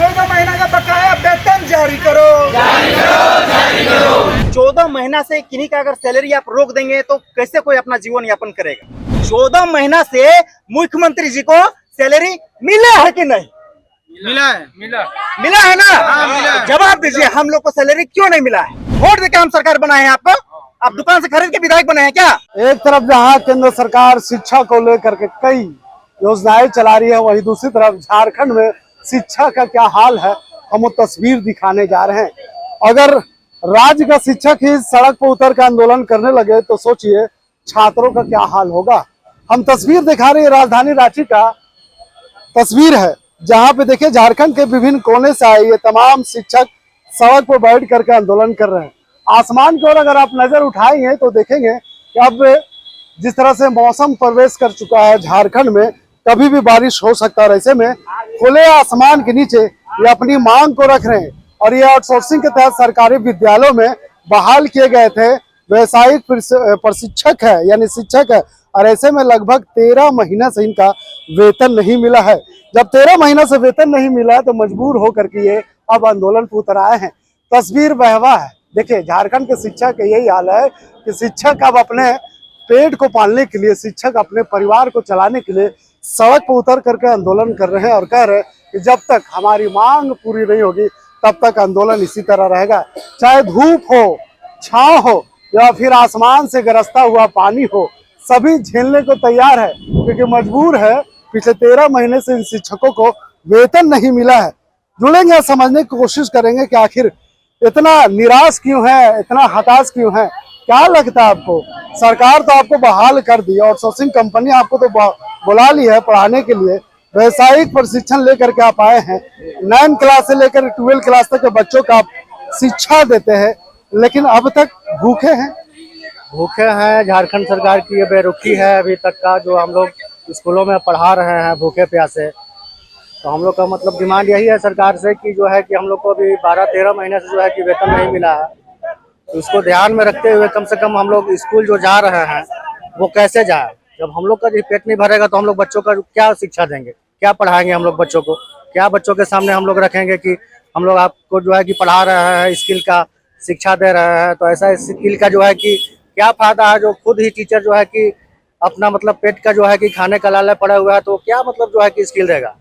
14 महीना का बकाया वेतन जारी करो, जारी करो, जारी करो। 14 महीना से किन्हीं का अगर सैलरी आप रोक देंगे तो कैसे कोई अपना जीवन यापन करेगा? 14 महीना से मुख्यमंत्री जी को सैलरी मिला है कि नहीं? मिला है, मिला है ना? मिला है। जवाब दीजिए, हम लोग को सैलरी क्यों नहीं मिला है? वोट देके हम सरकार बनाए हैं आपको? आप दुकान से खरीद के विधायक बने हैं क्या? एक तरफ जहां केंद्र सरकार शिक्षा को लेकर के कई योजनाएं चला रही है, वहीं दूसरी तरफ झारखंड में शिक्षा का क्या हाल है हम वो तस्वीर दिखाने जा रहे हैं। अगर राज्य का शिक्षक ही सड़क पर उतर कर आंदोलन करने लगे तो सोचिए छात्रों का क्या हाल होगा। हम तस्वीर दिखा रहे हैं, राजधानी रांची का तस्वीर है, जहां पे देखिए झारखंड के विभिन्न कोने से आए ये तमाम शिक्षक सड़क पर बैठ करके आंदोलन कर रहे हैं। आसमान की ओर अगर आप नजर उठाएंगे तो देखेंगे कि अब जिस तरह से मौसम प्रवेश कर चुका है झारखंड में, कभी भी बारिश हो सकता है। ऐसे में खुले आसमान के नीचे ये अपनी मांग को रख रहे हैं और ये आउटसोर्सिंग के तहत सरकारी विद्यालयों में बहाल किए गए थे व्यवसायिक प्रशिक्षक है यानी शिक्षक है, और ऐसे में लगभग 13 महीना से इनका वेतन नहीं मिला है। जब 13 महीना से वेतन नहीं मिला है तो मजबूर होकर के ये अब आंदोलन पर उतर आए हैं। तस्वीर बहवा है। देखिए झारखंड के शिक्षक का यही हाल है कि शिक्षक अब अपने पेट को पालने के लिए, शिक्षक अपने परिवार को चलाने के लिए सड़क पर उतर करके आंदोलन कर रहे हैं और कह रहे हैं कि जब तक हमारी मांग पूरी नहीं होगी तब तक आंदोलन इसी तरह रहेगा। चाहे धूप हो, छांव हो या फिर आसमान से गरजता हुआ पानी हो, सभी झेलने को तैयार है, क्योंकि मजबूर है। पिछले 13 महीने से इन शिक्षकों को वेतन नहीं मिला है। जुड़ेंगे, समझने की कोशिश करेंगे कि आखिर इतना निराश क्यों है, इतना हताश क्यों है। क्या लगता है आपको? सरकार तो आपको बहाल कर दी, आउटसोर्सिंग कंपनी आपको तो बुला ली है पढ़ाने के लिए, व्यवसायिक प्रशिक्षण लेकर के आप आए हैं, 9 क्लास से लेकर 12 क्लास तक के बच्चों का आप शिक्षा देते हैं, लेकिन अब तक भूखे हैं। भूखे हैं। झारखंड सरकार की ये बेरुखी है अभी तक का, जो हम लोग स्कूलों में पढ़ा रहे हैं भूखे प्यासे। तो हम लोग का मतलब डिमांड यही है सरकार से कि जो है कि हम लोग को अभी 12-13 महीने से जो है कि वेतन नहीं मिला है, तो इसको ध्यान में रखते हुए कम से कम हम लोग स्कूल जो जा रहे हैं वो कैसे जाए। जब हम लोग का पेट नहीं भरेगा तो हम लोग बच्चों का क्या शिक्षा देंगे, क्या पढ़ाएंगे हम लोग बच्चों को, क्या बच्चों के सामने हम लोग रखेंगे कि हम लोग आपको जो है कि पढ़ा रहे हैं, स्किल का शिक्षा दे रहे हैं। तो ऐसा स्किल का जो है कि क्या फायदा है, जो खुद ही टीचर जो है कि अपना मतलब पेट का जो है कि खाने का लालच पड़ा हुआ है, तो क्या मतलब जो है कि स्किल देगा।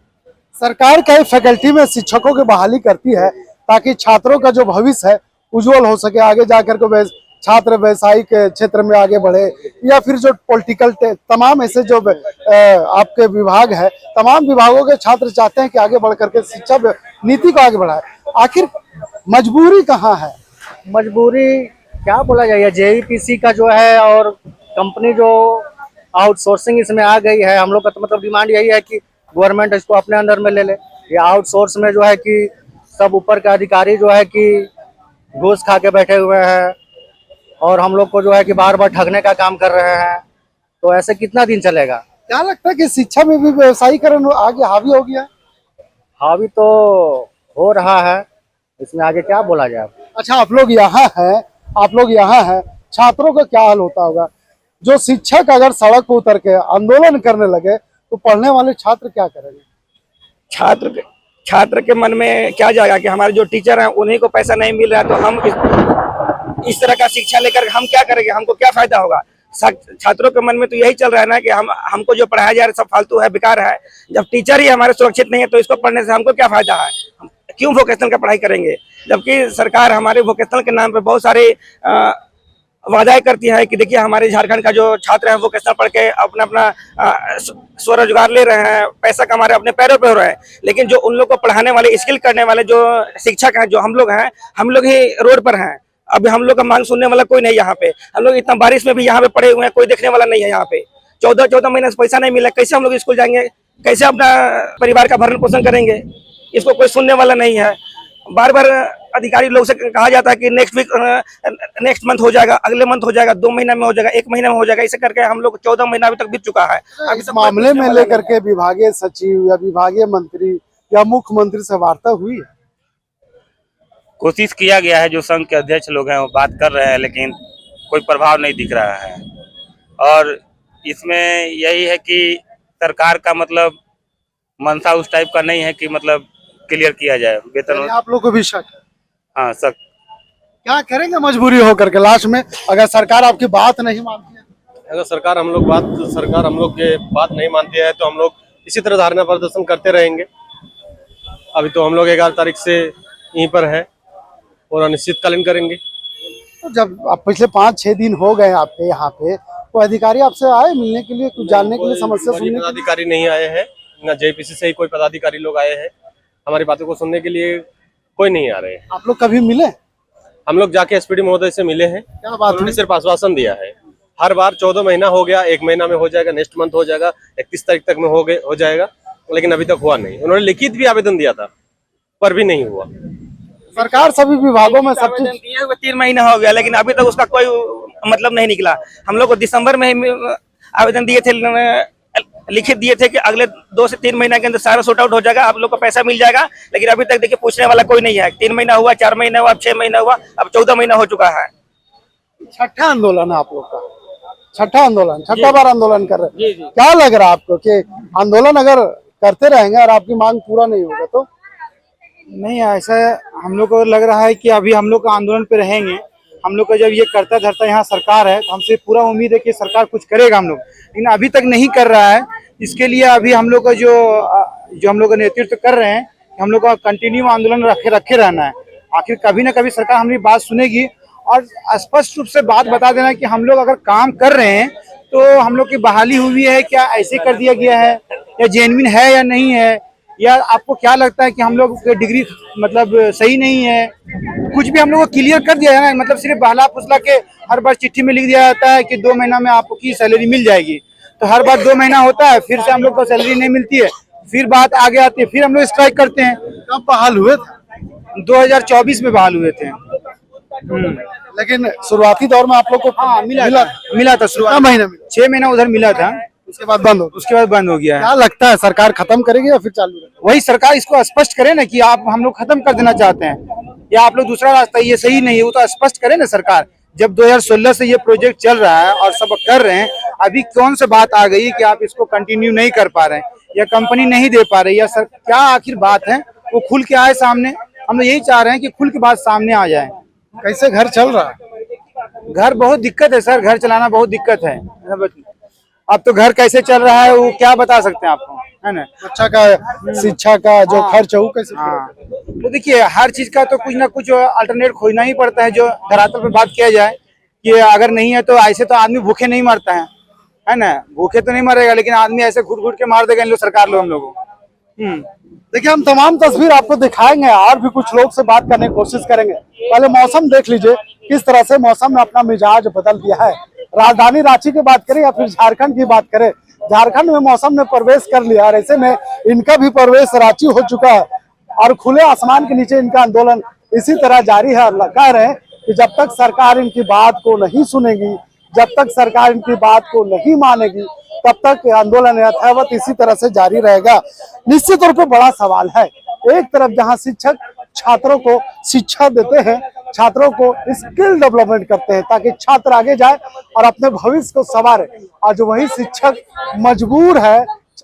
सरकार कई फैकल्टी में शिक्षकों की बहाली करती है ताकि छात्रों का जो भविष्य है उज्जवल हो सके, आगे जाकर के छात्र व्यवसायिक क्षेत्र में आगे बढ़े, या फिर जो पॉलिटिकल तमाम ऐसे जो आपके विभाग है, तमाम विभागों के छात्र चाहते हैं कि आगे बढ़ करके शिक्षा नीति को आगे बढ़ाए। आखिर मजबूरी कहाँ है? मजबूरी क्या बोला जाए, जेईपीसी का जो है और कंपनी जो आउटसोर्सिंग इसमें आ गई है, हम लोग का तो मतलब डिमांड यही है कि गवर्नमेंट इसको अपने अंदर में ले ले। ये आउटसोर्स में जो है कि सब ऊपर का अधिकारी जो है कि घूस खा के बैठे हुए हैं और हम लोग को जो है कि बार बार ठगने का काम कर रहे हैं। तो ऐसे कितना दिन चलेगा? क्या लगता है कि शिक्षा में भी व्यवसायीकरण आगे हावी हो गया है? हावी तो हो रहा है, इसमें आगे क्या बोला जाए। अच्छा, आप लोग यहाँ हैं, छात्रों का क्या हाल होता होगा? जो शिक्षक अगर सड़क पर उतर के आंदोलन करने लगे तो पढ़ने वाले छात्र क्या करेंगे? छात्र के मन में क्या जाएगा कि हमारे जो टीचर हैं उन्हीं को पैसा नहीं मिल रहा है, तो हम इस तरह का शिक्षा लेकर हम क्या करेंगे, हमको क्या फायदा होगा। छात्रों के मन में तो यही चल रहा है ना कि हमको जो पढ़ाया जा रहा है सब फालतू है, बेकार है। जब टीचर ही हमारे सुरक्षित नहीं है तो इसको पढ़ने से हमको क्या फायदा है। हम क्यों वोकेशनल का पढ़ाई करेंगे, जबकि सरकार हमारे वोकेशनल के नाम पे बहुत सारे वादाएं करती है कि देखिए हमारे झारखंड का जो छात्र है वोकेशनल पढ़ के अपना स्वरोजगार ले रहे हैं, पैसा कमा रहे हैं, अपने पैरों पे हो रहे हैं। लेकिन जो उन लोग को पढ़ाने वाले, स्किल करने वाले जो शिक्षक हैं, जो हम लोग हैं, हम लोग ही रोड पर हैं। अभी हम लोग का मांग सुनने वाला कोई नहीं यहाँ पे। हम लोग इतना बारिश में भी यहाँ पे पड़े हुए हैं, कोई देखने वाला नहीं है यहाँ पे। 14 महीने से पैसा नहीं मिला, कैसे हम लोग स्कूल जाएंगे, कैसे अपना परिवार का भरण पोषण करेंगे, इसको कोई सुनने वाला नहीं है। बार बार अधिकारी लोग से कहा जाता है कि नेक्स्ट मंथ हो जाएगा, अगले मंथ हो जाएगा, 2 महीना में हो जाएगा, 1 महीना में हो जाएगा। इसे करके हम लोग 14 महीना अभी तक बीत चुका है। अभी इस मामले में लेकर के विभागीय सचिव या विभागीय मंत्री या मुख्यमंत्री से वार्ता हुई है? कोशिश किया गया है, जो संघ के अध्यक्ष लोग हैं वो बात कर रहे हैं, लेकिन कोई प्रभाव नहीं दिख रहा है। और इसमें यही है कि सरकार का मतलब मंशा उस टाइप का नहीं है कि मतलब क्लियर किया जाए वेतन। आप लोग को भी शक है? हाँ सर, क्या करेंगे मजबूरी होकर के लास्ट में, अगर सरकार आपकी बात नहीं मानती है? अगर सरकार हम लोग के बात नहीं मानती है तो हम लोग इसी तरह धरना प्रदर्शन करते रहेंगे। अभी तो हम लोग 11 तारीख से यहीं पर है और अनिश्चितकालीन करेंगे। तो जब आप पिछले 5-6 दिन हो गए आपके यहाँ पे, कोई अधिकारी आपसे आए मिलने के लिए, कुछ जानने के लिए, समस्या कोई सुनने के लिए? पदाधिकारी नहीं आए हैं, ना जेपीसी से ही कोई पदाधिकारी लोग आए हैं हमारी बातों को सुनने के लिए, कोई नहीं आ रहे हैं। आप लोग कभी मिले? हम लोग जाके एसपीडी महोदय से मिले हैं, क्या बात उन्होंने हुई? सिर्फ आश्वासन दिया है। हर बार 14 महीना हो गया, 1 महीना में हो जाएगा, नेक्स्ट मंथ हो जाएगा, 31 तारीख तक में हो जाएगा, लेकिन अभी तक हुआ नहीं। उन्होंने लिखित भी आवेदन दिया था पर भी नहीं हुआ। सरकार सभी विभागों में सब आवेदन चीज दिए हुए 3 महीना हो गया, लेकिन अभी तक उसका कोई मतलब नहीं निकला। हम लोग को दिसंबर में ही आवेदन दिए थे, लिखित दिए थे कि अगले 2 से 3 महीना के अंदर सारा सॉर्ट आउट हो जाएगा, आप लोग को पैसा मिल जाएगा, लेकिन अभी तक देखिए पूछने वाला कोई नहीं है। 3 महीना हुआ, 4 महीना हुआ, अब 6 महीना हुआ, अब 14 महीना हो चुका है। छठा आंदोलन है आप लोग का, छठा आंदोलन, छठा बार आंदोलन कर रहे हैं। क्या लग रहा है आपको कि आंदोलन अगर करते रहेंगे और आपकी मांग पूरा नहीं होगा तो? नहीं, ऐसा हम लोग को लग रहा है कि अभी हम लोग आंदोलन पे रहेंगे। हम लोग का जब ये करता धरता यहाँ सरकार है तो हमसे पूरा उम्मीद है कि सरकार कुछ करेगा हम लोग, लेकिन अभी तक नहीं कर रहा है। इसके लिए अभी हम लोग का जो हम लोग का नेतृत्व कर रहे हैं, हम लोग का कंटिन्यू आंदोलन रखे रहना है। आखिर कभी ना कभी सरकार हमारी बात सुनेगी और स्पष्ट रूप से बात बता देना कि हम लोग अगर काम कर रहे हैं तो हम लोग की बहाली हुई है क्या, ऐसे कर दिया गया है, या जेन्युइन है या नहीं है, या आपको क्या लगता है कि हम लोग की डिग्री मतलब सही नहीं है। कुछ भी हम लोग को क्लियर कर दिया है ना, मतलब सिर्फ बहला फुसला के हर बार चिट्ठी में लिख दिया जाता है कि 2 महीना में आपकी सैलरी मिल जाएगी, तो हर बार 2 महीना होता है, फिर से हम लोग को सैलरी नहीं मिलती है, फिर बात आगे आती है, फिर हम लोग स्ट्राइक करते हैं। कब बहाल हुए थे? 2024 में बहाल हुए थे। लेकिन शुरुआती दौर में आप लोग को हाँ, मिला था शुरुआत कितना महीना मिला? 6 महीना उधर मिला था, उसके बाद बंद हो गया। उसके बाद बंद हो गया है। क्या लगता है सरकार खत्म करेगी या फिर चालू रहेगा? वही सरकार इसको स्पष्ट करे ना कि आप हम लोग खत्म कर देना चाहते हैं या आप लोग दूसरा रास्ता, ये सही नहीं है, वो तो स्पष्ट करे ना सरकार। जब 2016 से ये प्रोजेक्ट चल रहा है और सब कर रहे हैं, अभी कौन सी बात आ गई कि आप इसको कंटिन्यू नहीं कर पा रहे हैं या कंपनी नहीं दे पा रही, या सर क्या आखिर बात है, वो खुल के आए सामने। हम लोग यही चाह रहे हैं कि खुल के बात सामने आ जाए। कैसे घर चल रहा है? घर बहुत दिक्कत है सर, घर चलाना बहुत दिक्कत है। अब तो घर कैसे चल रहा है वो क्या बता सकते हैं आपको, है ना। बच्चा का शिक्षा का जो खर्च है वो कैसे? हाँ, तो देखिए हर चीज का तो कुछ ना कुछ अल्टरनेट खोजना ही पड़ता है। जो धरातल पे बात किया जाए कि अगर नहीं है तो ऐसे तो आदमी भूखे नहीं मरता है ना। भूखे तो नहीं मरेगा, लेकिन आदमी ऐसे घुट घुट के मार देगा इन लोग, सरकार लोग हम लोगों को। देखिए हम तमाम तस्वीर आपको दिखाएंगे और भी कुछ लोग से बात करने की कोशिश करेंगे। पहले मौसम देख लीजिए, किस तरह से मौसम ने अपना मिजाज बदल दिया है। राजधानी रांची की बात करें या फिर झारखंड की बात करें, झारखंड में मौसम ने प्रवेश कर लिया और ऐसे में इनका भी प्रवेश रांची हो चुका है और खुले आसमान के नीचे इनका आंदोलन इसी तरह जारी है। और कह रहे हैं कि जब तक सरकार इनकी बात को नहीं सुनेगी, जब तक सरकार इनकी बात को नहीं मानेगी, तब तक आंदोलन यथावत इसी तरह से जारी रहेगा। निश्चित तौर पे बड़ा सवाल है, एक तरफ जहां शिक्षक छात्रों को शिक्षा देते हैं, छात्रों को स्किल डेवलपमेंट करते हैं ताकि छात्र आगे जाए और अपने भविष्य को संवारे, आज वही शिक्षक मजबूर है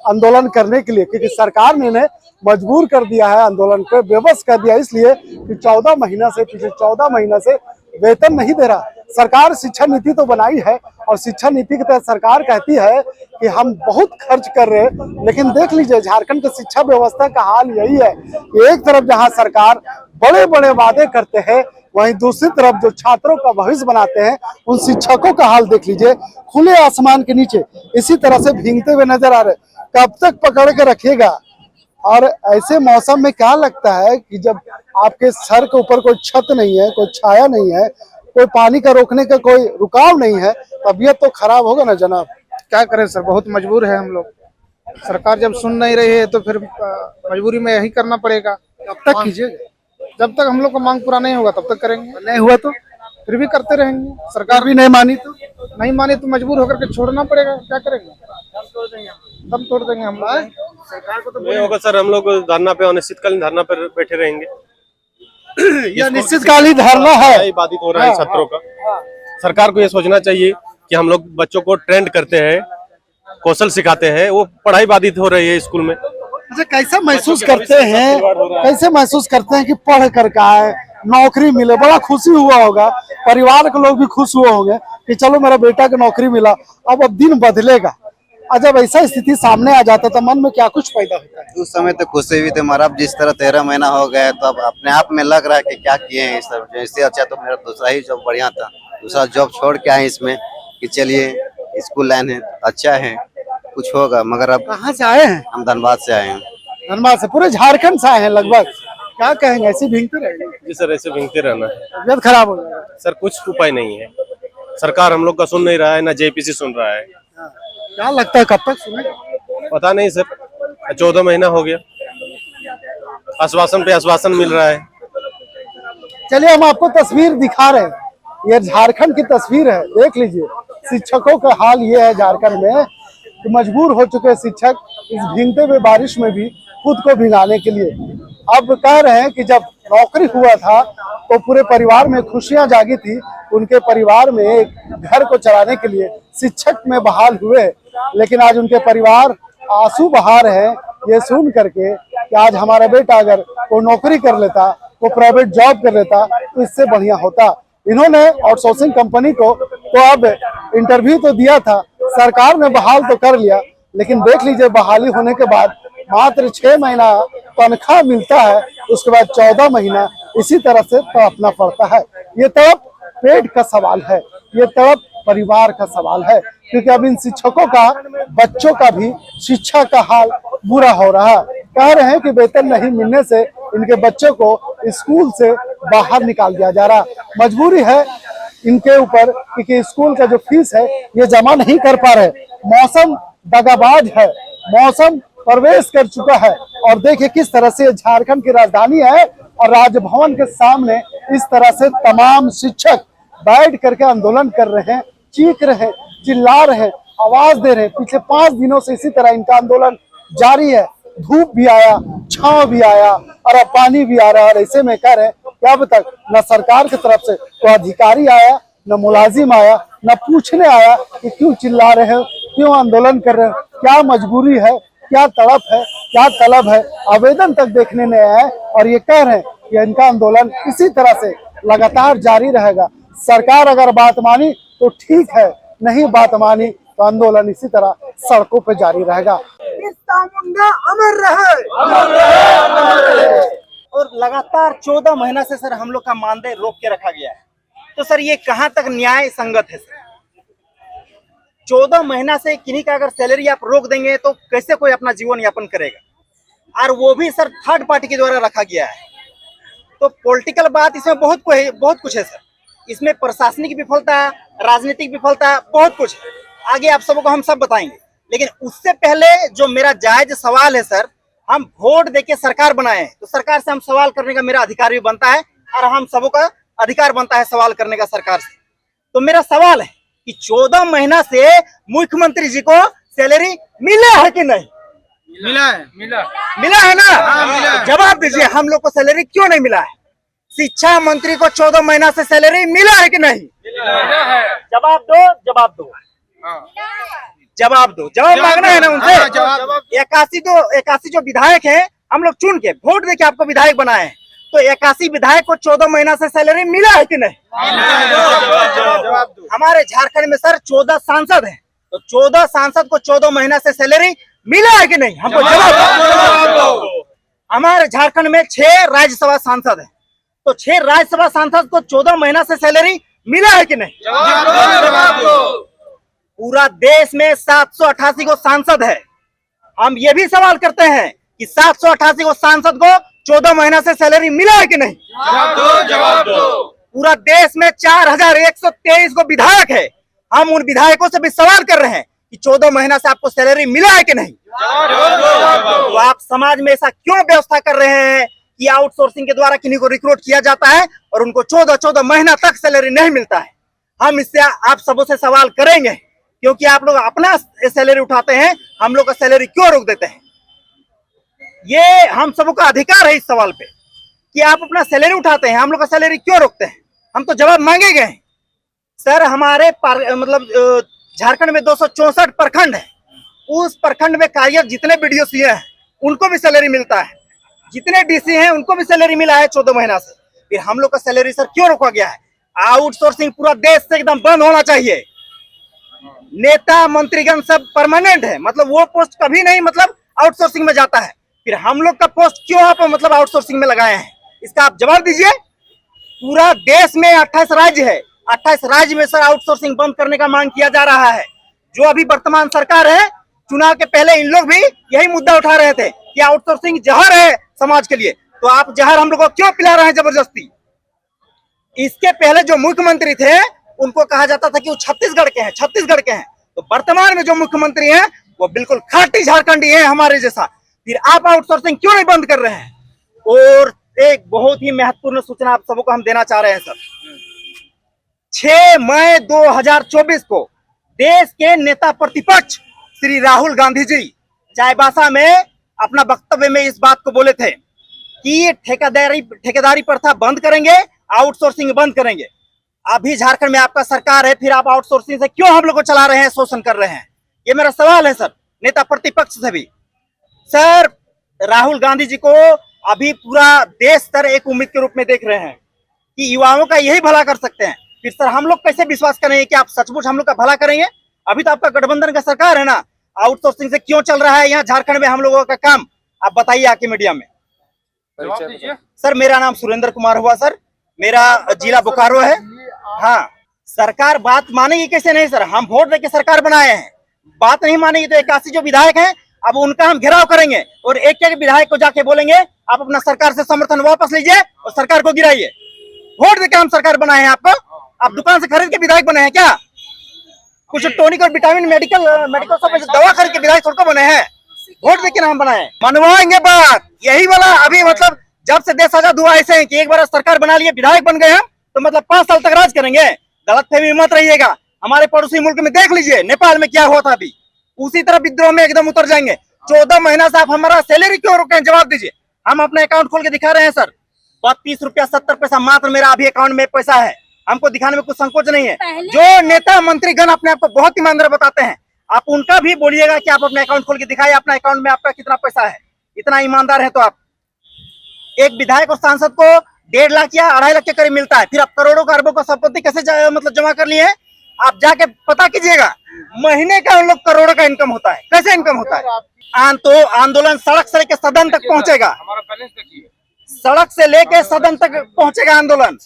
आंदोलन करने के लिए, क्योंकि सरकार ने इन्हें मजबूर कर दिया है, आंदोलन पे बेबस कर दिया, इसलिए कि 14 महीना से पिछले 14 महीना से वेतन नहीं दे रहा। सरकार शिक्षा नीति तो बनाई है और शिक्षा नीति के तहत सरकार कहती है कि हम बहुत खर्च कर रहे हैं, लेकिन देख लीजिए झारखंड की शिक्षा व्यवस्था का हाल यही है कि एक तरफ जहां सरकार बड़े बड़े वादे करते हैं, वहीं दूसरी तरफ जो छात्रों का भविष्य बनाते हैं उन शिक्षकों का हाल देख लीजिए, खुले आसमान के नीचे इसी तरह से भीगते हुए नजर आ रहे। कब तक पकड़ के रखेगा? और ऐसे मौसम में क्या लगता है कि जब आपके सर के ऊपर कोई छत नहीं है, कोई छाया नहीं है, कोई पानी का रोकने का कोई रुकाव नहीं है, तबीयत तो खराब होगा ना जनाब। क्या करें सर, बहुत मजबूर है हम लोग। सरकार जब सुन नहीं रही है तो फिर मजबूरी में यही करना पड़ेगा। कब तक कीजिएगा? जब तक हम लोग का मांग पूरा नहीं होगा तब तक करेंगे, नहीं हुआ तो फिर भी करते रहेंगे। सरकार भी नहीं मानी तो नहीं माने तो मजबूर होकर के छोड़ना पड़ेगा, क्या करेंगे, दम तोड़ देंगे हम लोग। नहीं होगा सर, हम लोग धरना पे अनिश्चितकालीन धरना पर बैठे रहेंगे। यह निश्चितकालीन धरना है। यही बाधित हो रहा है छात्रों का। सरकार को ये सोचना चाहिए कि हम लोग बच्चों को ट्रेंड करते हैं, कौशल सिखाते हैं, वो पढ़ाई बाधित हो रही है स्कूल में, अच्छा, कैसा महसूस करते हैं, कैसे महसूस करते हैं कि पढ़ कर आए, नौकरी मिले, बड़ा खुशी हुआ होगा, परिवार के लोग भी खुश हुए होंगे कि चलो मेरा बेटा को नौकरी मिला, अब दिन बदलेगा। जब ऐसा स्थिति सामने आ जाता तो मन में क्या कुछ पैदा होता है? उस समय तो खुशी हुई थी, मगर अब जिस तरह 13 महीना हो गया तो अब अपने आप में लग रहा है कि क्या किए हैं इस सब। इससे अच्छा तो मेरा दूसरा ही जॉब बढ़िया था, दूसरा जॉब छोड़ के आए इसमें कि चलिए स्कूल लाइन है अच्छा है, कुछ होगा। मगर अब कहाँ से आए हैं? हम धनबाद से आए हैं। धनबाद से, पूरे झारखंड से आए हैं लगभग। क्या कहेंगे, ऐसे भींगते रहेंगे? जी सर, ऐसे भींगते रहना है तबियत खराब हो जाएगा। सर, कुछ उपाय नहीं है। सरकार हम लोग का सुन नहीं रहा है, ना जेपीसी सुन रहा है। क्या लगता है कब तक सुनेगा? पता नहीं सर, 14 महीना हो गया, आश्वासन पे आश्वासन मिल रहा है। चलिए हम आपको तस्वीर दिखा रहे हैं, ये झारखंड की तस्वीर है, देख लीजिए। शिक्षकों का हाल ये है झारखंड में कि मजबूर हो चुके शिक्षक इस भीगते हुए बारिश में भी खुद को भिगाने के लिए। अब कह रहे हैं कि जब नौकरी हुआ था तो पूरे परिवार में खुशियां जागी थी, उनके परिवार में एक घर को चलाने के लिए शिक्षक में बहाल हुए, लेकिन आज उनके परिवार आंसू बहा रहे हैं ये सुन करके कि आज हमारा बेटा अगर वो नौकरी कर लेता, वो प्राइवेट जॉब कर लेता तो इससे बढ़िया होता। इन्होंने आउटसोर्सिंग कंपनी को तो अब इंटरव्यू तो दिया था, सरकार ने बहाल तो कर लिया, लेकिन देख लीजिए बहाली होने के बाद मात्र 6 महीना तनख्वाह मिलता है, उसके बाद 14 महीना इसी तरह से तड़पना पड़ता है। ये तड़प पेट का सवाल है, ये तड़प परिवार का सवाल है, क्योंकि अब इन शिक्षकों का, बच्चों का भी शिक्षा का हाल बुरा हो रहा है। कह रहे हैं कि वेतन नहीं मिलने से इनके बच्चों को स्कूल से बाहर निकाल दिया जा रहा। मजबूरी है इनके ऊपर, क्योंकि स्कूल का जो फीस है ये जमा नहीं कर पा रहे। मौसम दगाबाज है, मौसम प्रवेश कर चुका है, और देखिए किस तरह से झारखंड की राजधानी है और राजभवन के सामने इस तरह से तमाम शिक्षक बैठ करके आंदोलन कर रहे हैं, चीख रहे हैं, चिल्ला रहे हैं, आवाज दे रहे हैं। पिछले 5 दिनों से इसी तरह इनका आंदोलन जारी है। धूप भी आया, छांव भी आया और अब पानी भी आ रहा है, और ऐसे में कह रहे हैं कि अब तक न सरकार की तरफ से कोई अधिकारी आया, न मुलाजिम आया, न पूछने आया कि क्यों चिल्ला रहे हो, क्यों आंदोलन कर रहे हो, क्या मजबूरी है, क्या तड़प है, क्या तलब है। आवेदन तक देखने नहीं आया और ये कह रहे हैं कि इनका आंदोलन इसी तरह से लगातार जारी रहेगा। सरकार अगर बात मानी तो ठीक है, नहीं बात मानी तो आंदोलन इसी तरह सड़कों पर जारी रहेगा। अमर रहे, अमर रहे, अमर रहे। और लगातार 14 महीना से सर हम लोग का मानदेय रोक के रखा गया है, तो सर ये कहां तक न्याय संगत है सर? 14 महीना से किन्हीं का अगर सैलरी आप रोक देंगे तो कैसे कोई अपना जीवन यापन करेगा, और वो भी सर थर्ड पार्टी के द्वारा रखा गया है। तो पॉलिटिकल बात इसमें बहुत कुछ है सर, इसमें प्रशासनिक विफलता, राजनीतिक विफलता, बहुत कुछ है। आगे आप सबको हम सब बताएंगे, लेकिन उससे पहले जो मेरा जायज सवाल है सर, हम वोट देके सरकार बनाए हैं, तो सरकार से हम सवाल करने का मेरा अधिकार भी बनता है, और हम सबों का अधिकार बनता है सवाल करने का सरकार से। तो मेरा सवाल है कि 14 महीना से मुख्यमंत्री जी को सैलरी मिला है कि नहीं? मिला है, मिला है ना? तो जवाब दीजिए, हम लोग को सैलरी क्यों नहीं मिला है? शिक्षा मंत्री को 14 महीना से सैलरी मिला है कि नहीं? जवाब दो, जवाब दो, जवाब दो, जवाब मांगना है ना उनसे। 81 जो विधायक हैं, हम लोग चुन के वोट देके आपको विधायक बनाए हैं, तो 81 विधायक को 14 महीना से सैलरी मिला है कि नहीं? हमारे झारखंड में सर 14 सांसद हैं, तो 14 सांसद को 14 महीना से सैलरी मिला है कि नहीं? हमको जवाब दो। हमारे झारखंड में 6 राज्यसभा सांसद हैं, तो 6 राज्यसभा सांसद को 14 महीना से सैलरी मिला है कि नहीं? पूरा देश में 788 को सांसद है, हम ये भी सवाल करते हैं कि 788 को सांसद को 14 महीना से सैलरी मिला है कि नहीं? जवाब दो। पूरा देश में 4123 को विधायक है, हम उन विधायकों से भी सवाल कर रहे हैं कि 14 महीना से आपको सैलरी मिला है कि नहीं? तो आप समाज में ऐसा क्यों व्यवस्था कर रहे हैं कि आउटसोर्सिंग के द्वारा किन्हीं को रिक्रूट किया जाता है और उनको 14 महीना तक सैलरी नहीं मिलता है? हम इससे आप सबों से सवाल करेंगे, क्योंकि आप लोग अपना सैलरी उठाते हैं, हम लोग का सैलरी क्यों रोक देते हैं? ये हम सबों का अधिकार है इस सवाल पे कि आप अपना सैलरी उठाते हैं, हम लोग का सैलरी क्यों रोकते हैं? हम तो जवाब मांगे गए हैं सर। हमारे झारखंड में 264 प्रखंड है, उस प्रखंड में कार्यरत जितने BDO हैं उनको भी सैलरी मिलता है, जितने डीसी हैं उनको भी सैलरी मिला है 14 महीना से। फिर हम लोग का सैलरी सर क्यों रोका गया है? आउटसोर्सिंग पूरा देश से एकदम बंद होना चाहिए। नेता मंत्रीगण सब परमानेंट है, मतलब वो पोस्ट कभी नहीं मतलब आउटसोर्सिंग में जाता है। फिर हम लोग का पोस्ट क्यों आप मतलब आउटसोर्सिंग में लगाए हैं, इसका आप जवाब दीजिए। पूरा देश में 28 राज्य है, 28 राज्य में सर आउटसोर्सिंग बंद करने का मांग किया जा रहा है। जो अभी वर्तमान सरकार है, चुनाव के पहले इन लोग भी यही मुद्दा उठा रहे थे कि आउटसोर्सिंग जहर है समाज के लिए, तो आप जहर हम लोग को क्यों पिला रहे हैं जबरदस्ती? इसके पहले जो मुख्यमंत्री थे उनको कहा जाता था कि वो छत्तीसगढ़ के हैं, छत्तीसगढ़ के हैं। तो वर्तमान में जो मुख्यमंत्री हैं वो बिल्कुल खाटी झारखंडी है हमारे जैसा। फिर आप आउटसोर्सिंग क्यों नहीं बंद कर रहे हैं? और एक बहुत ही महत्वपूर्ण सूचना आप सबको हम देना चाह रहे हैं सर। 6 मई 2024 को देश के नेता प्रतिपक्ष श्री राहुल गांधी जी चाईबासा में अपना वक्तव्य में इस बात को बोले थे कि ठेकेदारी प्रथा बंद करेंगे, आउटसोर्सिंग बंद करेंगे। अभी झारखंड में आपका सरकार है, फिर आप आउटसोर्सिंग से क्यों हम लोग को चला रहे हैं, शोषण कर रहे हैं? ये मेरा सवाल है सर नेता प्रतिपक्ष से भी। सर राहुल गांधी जी को अभी पूरा देश सर एक उम्मीद के रूप में देख रहे हैं कि युवाओं का यही भला कर सकते हैं। फिर सर हम लोग कैसे विश्वास करेंगे कि आप सचमुच हम लोग का भला करेंगे? अभी तो आपका गठबंधन का सरकार है ना, आउटसोर्सिंग से क्यों चल रहा है यहाँ झारखंड में हम लोगों का काम? आप बताइए आके मीडिया में। सर मेरा नाम सुरेंद्र कुमार हुआ सर, मेरा जिला बोकारो है। हाँ, सरकार बात मानेगी कैसे नहीं सर? हम वोट देके सरकार बनाए हैं, बात नहीं मानेगी तो 81 जो विधायक हैं अब उनका हम घेराव करेंगे और एक एक विधायक को जाके बोलेंगे आप अपना सरकार से समर्थन वापस लीजिए और सरकार को गिराइए। वोट देके हम सरकार बनाए हैं आपको, आप दुकान से खरीद के विधायक बने हैं क्या? कुछ टॉनिक और विटामिन मेडिकल सब दवा खरीद के विधायक थोड़ा बने हैं, वोट देके नाम बनाए। मनवाएंगे बात यही वाला। अभी मतलब जब से देश आजाद हुआ ऐसे है कि एक बार सरकार बना लिए, विधायक बन गए हम तो मतलब 5 साल तक राज करेंगे। गलतफहमी मत रहिएगा। हमारे पड़ोसी मुल्क में देख लीजिए, नेपाल में क्या हुआ था, अभी उसी तरह विद्रोह में एकदम उतर जाएंगे। 14 महीना से आप हमारा सैलरी क्यों रोके हैं? जवाब दीजिए। हम अपना अकाउंट खोल के दिखा रहे हैं सर, 32 रुपया 70 पैसा मात्र मेरा अभी अकाउंट में पैसा है। हमको दिखाने में कुछ संकोच नहीं है। जो नेता मंत्रीगण अपने आप को बहुत ईमानदार बताते हैं, आप उनका भी बोलिएगा कि आप अपने अकाउंट खोल के दिखाइए अपना अकाउंट में आपका कितना पैसा है। इतना ईमानदार है तो आप, एक विधायक और सांसद को 1.5 लाख या 2.5 लाख के करीब मिलता है, फिर आप करोड़ों का अरबों का संपत्ति कैसे मतलब जमा कर लिए हैं? आप जाके पता कीजिएगा, महीने का उन लोग करोड़ों का इनकम होता है। कैसे इनकम होता है? तो आंदोलन सड़क से लेकर सदन तक पहुंचेगा, सड़क से लेकर सदन तक पहुंचेगा आंदोलन।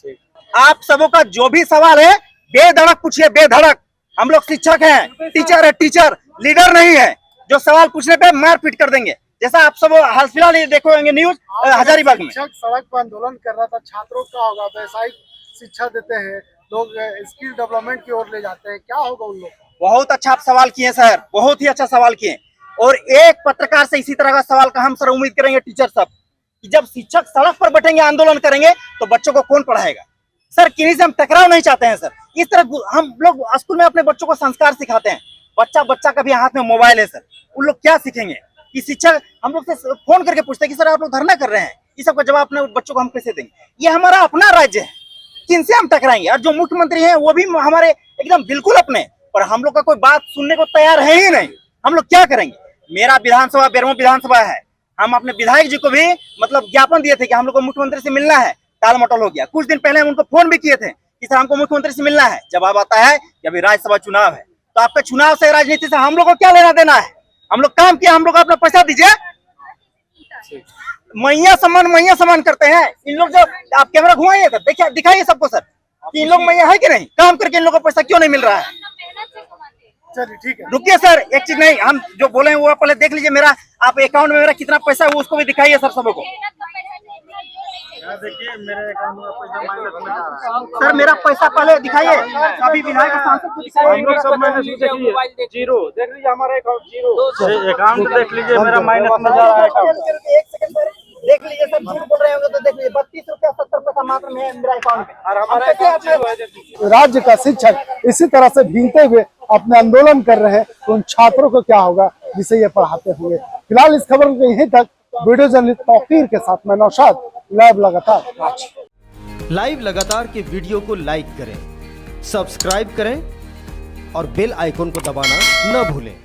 आप सबों का जो भी सवाल है बेधड़क पूछिए, बेधड़क। हम लोग शिक्षक हैं, टीचर है, टीचर लीडर नहीं है जो सवाल पूछने पे मार पीट कर देंगे, जैसा आप सब हाल फिलहाल देखो होंगे न्यूज हजारीबाग में। शिक्षक सड़क पर आंदोलन कर रहा था, छात्रों का होगा, व्यवसायिक शिक्षा देते हैं लोग, स्किल डेवलपमेंट की ओर ले जाते हैं, क्या होगा उन लोग? बहुत अच्छा आप सवाल किए सर, बहुत ही अच्छा सवाल किए। और एक पत्रकार से इसी तरह का सवाल का हम सर उम्मीद करेंगे टीचर सब कि जब शिक्षक सड़क पर बैठेंगे आंदोलन करेंगे तो बच्चों को कौन पढ़ाएगा? सर किन्हीं से हम टकराव नहीं चाहते हैं सर। इस तरह हम लोग स्कूल में अपने बच्चों को संस्कार सिखाते हैं। बच्चा का भी हाथ में मोबाइल है सर, उन लोग क्या सीखेंगे? कि शिक्षक हम लोग से फोन करके पूछते हैं कि सर आप लोग धरना कर रहे हैं, इस सब का जवाब अपने बच्चों को हम कैसे देंगे? ये हमारा अपना राज्य है, किनसे हम टकराएंगे? और जो मुख्यमंत्री हैं वो भी हमारे एकदम बिल्कुल अपने, पर हम लोग का कोई बात सुनने को तैयार है ही नहीं। हम लोग क्या करेंगे? मेरा विधानसभा 12वां विधानसभा है, हम अपने विधायक जी को भी मतलब ज्ञापन दिए थे कि हम लोग को मुख्यमंत्री से मिलना है, टाल मटोल हो गया। कुछ दिन पहले हम उनको फोन भी किए थे कि सर हमको मुख्यमंत्री से मिलना है। जवाब आता है कि अभी राज्यसभा चुनाव है। तो आपका चुनाव से, राजनीति से हम लोग को क्या लेना देना है? हम लोग काम किया, हम लोग अपना पैसा दीजिए। मैया सम्मान करते हैं इन लोग। जो आप कैमरा घुमाइए सर, देखिए दिखाइए सबको सर कि इन लोग मैया है कि नहीं, काम करके इन लोगों को पैसा क्यों नहीं मिल रहा है? चलिए ठीक है, रुकिए सर, एक चीज नहीं, हम जो बोले हैं वो आप पहले देख लीजिए। मेरा आप अकाउंट में मेरा कितना पैसा है वो उसको भी दिखाइए सर सबको। देखिए मेरे अकाउंट में पैसा माइनस में जा रहा है सर, मेरा पैसा पहले दिखाइए, सभी विधायक सांसद को दिखाइए। सब माइनस में देखिए, जीरो देख लीजिए, हमारा अकाउंट जीरो अकाउंट देख लीजिए, मेरा माइनस में जा रहा है अकाउंट। एक सेकंड सर, देख लीजिए सर, झूठ बोल रहे होंगे तो देख लीजिए 32 रुपया 70 पैसा मात्र में है मेरा अकाउंट में। और हमारा अकाउंट जीरो है, देखिए। राज्य का शिक्षक इसी तरह से भीगते हुए अपने आंदोलन कर रहे हैं, तो उन छात्रों को क्या होगा जिसे ये पढ़ाते होंगे। फिलहाल इस खबर को यहीं तक। वीडियो जर्नलिस्ट तौकीर के साथ मैं नौशाद, लाइव लगातार। लाइव लगातार के वीडियो को लाइक करें, सब्सक्राइब करें और बेल आइकन को दबाना न भूलें।